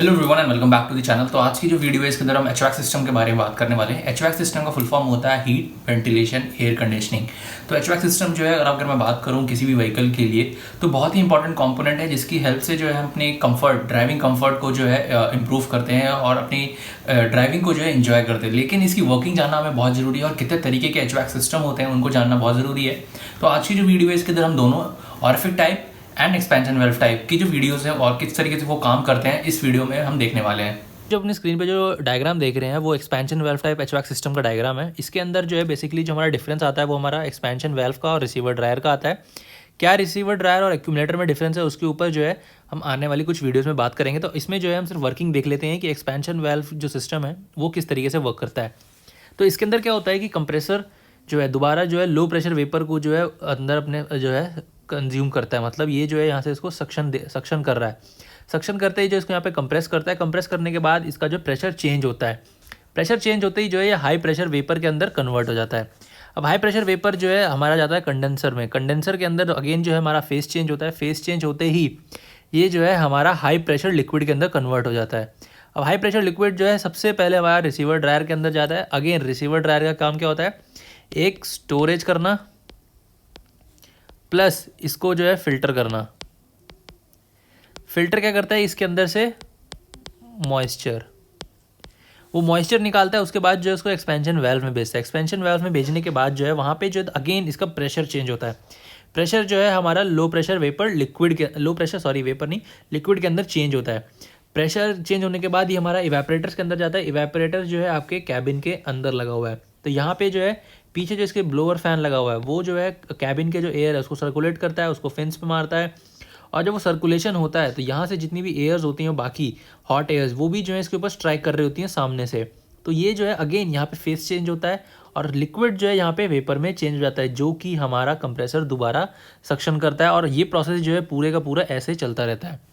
Hello everyone and welcome back to the channel. तो आज की जो वीडियो है इसके अंदर हम एचवैक सिस्टम के बारे में बात करने वाले हैं। एचवैक सिस्टम का फुल फॉर्म होता है हीट वेंटिलेशन एयर कंडीशनिंग। तो एचवैक सिस्टम जो है अगर मैं बात करूं किसी भी व्हीकल के लिए तो बहुत ही इंपॉर्टेंट कंपोनेंट है जिसकी हेल्प से जो है हम अपने कंफर्ट ड्राइविंग कंफर्ट को जो है इंप्रूव करते हैं और अपनी ड्राइविंग को जो है इंजॉय करते हैं। लेकिन इसकी वर्किंग जानना हमें बहुत ज़रूरी है और कितने तरीके के एचवैक सिस्टम होते हैं उनको जानना बहुत ज़रूरी है। तो आज की जो वीडियो है इसके अंदर हम दोनों orifice type and expansion valve type की जो वीडियोस हैं और किस तरीके से वो काम करते हैं इस वीडियो में हम देखने वाले हैं। जो अपनी स्क्रीन पे जो डायग्राम देख रहे हैं वो एक्सपेंशन वेल्व टाइप एचवैक सिस्टम का डायग्राम है। इसके अंदर जो है बेसिकली जो हमारा डिफरेंस आता है वो हमारा एक्सपेंशन वेल्व का और रिसीवर ड्रायर का आता है। क्या रिसीवर ड्रायर और एक्यूमुलेटर में डिफरेंस है उसके ऊपर जो है हम आने वाली कुछ वीडियोस में बात करेंगे। तो इसमें जो है हम सिर्फ वर्किंग देख लेते हैं कि एक्सपेंशन वेल्व जो सिस्टम है वो किस तरीके से वर्क करता है। तो इसके अंदर क्या होता है कि कंप्रेसर जो है दोबारा जो है लो प्रेशर वेपर को जो है अंदर अपने जो है कंज्यूम करता है। मतलब ये जो है यहाँ से इसको सक्शन कर रहा है। सक्शन करते ही जो इसको यहाँ पे कंप्रेस करता है। कंप्रेस करने के बाद इसका जो प्रेशर चेंज होता है। प्रेशर चेंज होते ही जो है ये हाई प्रेशर वेपर के अंदर कन्वर्ट हो जाता है। अब हाई प्रेशर वेपर जो है हमारा जाता है कंडेंसर में। कंडेंसर के अंदर अगेन जो है हमारा फेस चेंज होता है। फेस चेंज होते ही ये जो है हमारा हाई प्रेशर लिक्विड के अंदर कन्वर्ट हो जाता है। अब हाई प्रेशर लिक्विड जो है सबसे पहले हमारा रिसीवर ड्रायर के अंदर जाता है। अगेन रिसीवर ड्रायर का काम क्या होता है, एक स्टोरेज करना प्लस इसको जो है फिल्टर करना। फिल्टर क्या करता है, इसके अंदर से मॉइस्चर, वो मॉइस्चर निकालता है। उसके बाद जो है उसको एक्सपेंशन वेल्व में भेजता है। एक्सपेंशन वेल्व में भेजने के बाद जो है वहाँ पे जो अगेन इसका प्रेशर चेंज होता है। प्रेशर जो है हमारा लो प्रेशर वेपर लिक्विड के वेपर नहीं लिक्विड के अंदर चेंज होता है। प्रेशर चेंज होने के बाद ही हमारा इवेपोरेटर्स के अंदर जाता है। इवेपोरेटर जो है आपके कैबिन के अंदर लगा हुआ है। तो यहाँ पे जो है पीछे जो इसके ब्लोअर फैन लगा हुआ है वो जो है कैबिन के जो एयर है उसको सर्कुलेट करता है, उसको फिन्स पे मारता है। और जब वो सर्कुलेशन होता है तो यहाँ से जितनी भी एयर्स होती हैं बाकी हॉट एयर्स वो भी जो है इसके ऊपर स्ट्राइक कर रही होती हैं सामने से। तो ये जो है अगेन यहाँ पे फेस चेंज होता है और लिक्विड जो है यहाँ पे वेपर में चेंज हो जाता है जो कि हमारा कंप्रेसर दोबारा सक्शन करता है। और ये प्रोसेस जो है पूरे का पूरा ऐसे चलता रहता है।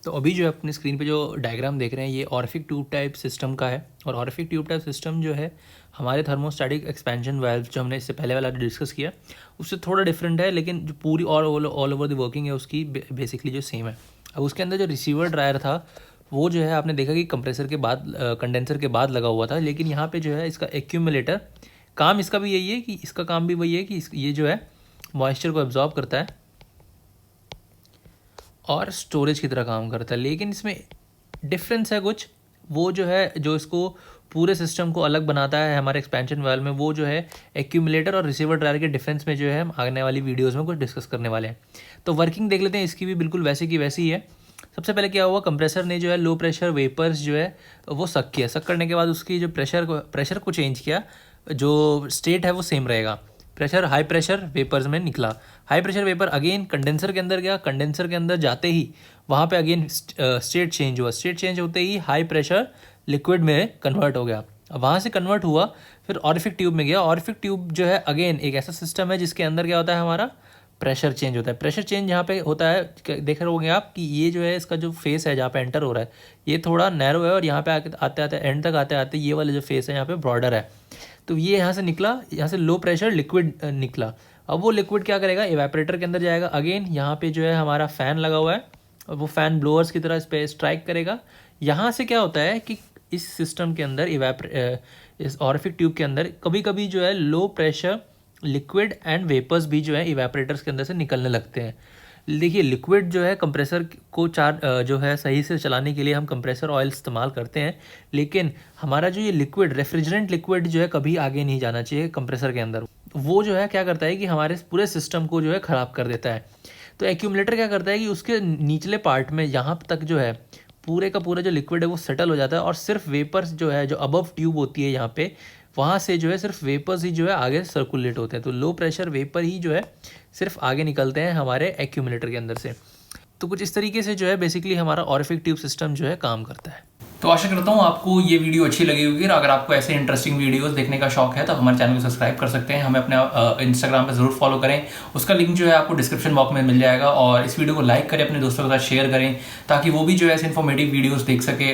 तो अभी जो है अपनी स्क्रीन पे जो डायग्राम देख रहे हैं ये ऑरिफिक ट्यूब टाइप सिस्टम का है। और ऑरिफिक ट्यूब टाइप सिस्टम जो है हमारे थर्मोस्टैटिक एक्सपेंशन वाल्व जो हमने इससे पहले वाला डिस्कस किया उससे थोड़ा डिफरेंट है, लेकिन जो पूरी ऑल ओवर द वर्किंग है उसकी बेसिकली जो सेम है। अब उसके अंदर जो रिसीवर ड्रायर था वो जो है आपने देखा कि कंप्रेसर के बाद कंडेंसर के बाद लगा हुआ था। लेकिन यहाँ पे जो है इसका एक्यूमुलेटर काम इसका भी यही है कि इसका काम भी वही है कि ये जो है मॉइस्चर को एब्जॉर्ब करता है और स्टोरेज की तरह काम करता है। लेकिन इसमें डिफरेंस है कुछ, वो जो है जो इसको पूरे सिस्टम को अलग बनाता है हमारे एक्सपेंशन वाल्व में वो जो है एक्यूमुलेटर और रिसीवर ड्रायर के डिफरेंस में जो है हम आने वाली वीडियोस में कुछ डिस्कस करने वाले हैं। तो वर्किंग देख लेते हैं, इसकी भी बिल्कुल वैसे की वैसी ही है। सबसे पहले क्या हुआ, कंप्रेसर ने जो है लो प्रेशर वेपर्स जो है वो सक किया। सक करने के बाद उसकी जो प्रेशर को चेंज किया, जो स्टेट है वो सेम रहेगा। प्रेशर हाई प्रेशर वेपर्स में निकला। High pressure vapour again condenser के अंदर गया। कंडेंसर के अंदर जाते ही वहाँ पे अगेन स्टेट चेंज हुआ। स्टेट चेंज होते ही हाई प्रेशर लिक्विड में कन्वर्ट हो गया। अब वहाँ से कन्वर्ट हुआ फिर ऑरिफिक ट्यूब में गया। ऑरिफिक ट्यूब जो है अगेन एक ऐसा सिस्टम है जिसके अंदर क्या होता है, हमारा प्रेशर चेंज होता है। प्रेशर चेंज यहाँ पे होता है, देख रहे होंगे आप कि ये जो है इसका जो फेस है जहाँ पे एंटर हो रहा है ये थोड़ा नैरो है और यहाँ पे आते आते एंड तक आते आते ये वाला जो फेस है यहाँ पे ब्रॉडर है। तो ये यहाँ से निकला, यहाँ से लो प्रेशर लिक्विड निकला। अब वो लिक्विड क्या करेगा, इवेपोरेटर के अंदर जाएगा। अगेन यहाँ पे जो है हमारा फ़ैन लगा हुआ है और वो फ़ैन ब्लोअर्स की तरह इस पर स्ट्राइक करेगा। यहाँ से क्या होता है कि इस सिस्टम के अंदर इस ऑरिफिक ट्यूब के अंदर कभी कभी जो है low pressure liquid and vapours भी जो है इवेपोरेटर्स के अंदर से निकलने लगते हैं। देखिए लिक्विड जो है कंप्रेसर को जो है सही से चलाने के लिए हम कंप्रेसर ऑयल इस्तेमाल करते हैं, लेकिन हमारा जो ये लिक्विड रेफ्रिजरेंट लिक्विड जो है कभी आगे नहीं जाना चाहिए कंप्रेसर के अंदर। वो जो है क्या करता है कि हमारे पूरे सिस्टम को जो है ख़राब कर देता है। तो एक्यूमुलेटर क्या करता है कि उसके निचले पार्ट में यहाँ तक जो है पूरे का पूरा जो लिक्विड है वो सेटल हो जाता है और सिर्फ वेपर्स जो है जो अबव ट्यूब होती है यहाँ पे वहाँ से जो है सिर्फ वेपर्स ही जो है आगे सर्कुलेट होते हैं। तो लो प्रेशर वेपर ही जो है सिर्फ आगे निकलते हैं हमारे एक्यूमुलेटर के अंदर से। तो कुछ इस तरीके से जो है बेसिकली हमारा ऑरिफिक ट्यूब सिस्टम जो है काम करता है। तो आशा करता हूँ आपको ये वीडियो अच्छी लगी होगी। अगर आपको ऐसे इंटरेस्टिंग वीडियोस देखने का शौक है तो हमारे चैनल को सब्सक्राइब कर सकते हैं। हमें अपने इंस्टाग्राम पे ज़रूर फॉलो करें, उसका लिंक जो है आपको डिस्क्रिप्शन बॉक्स में मिल जाएगा। और इस वीडियो को लाइक करें, अपने दोस्तों के साथ शेयर करें ताकि वो भी जो है ऐसे इन्फॉर्मेटिव वीडियोज़ देख सके।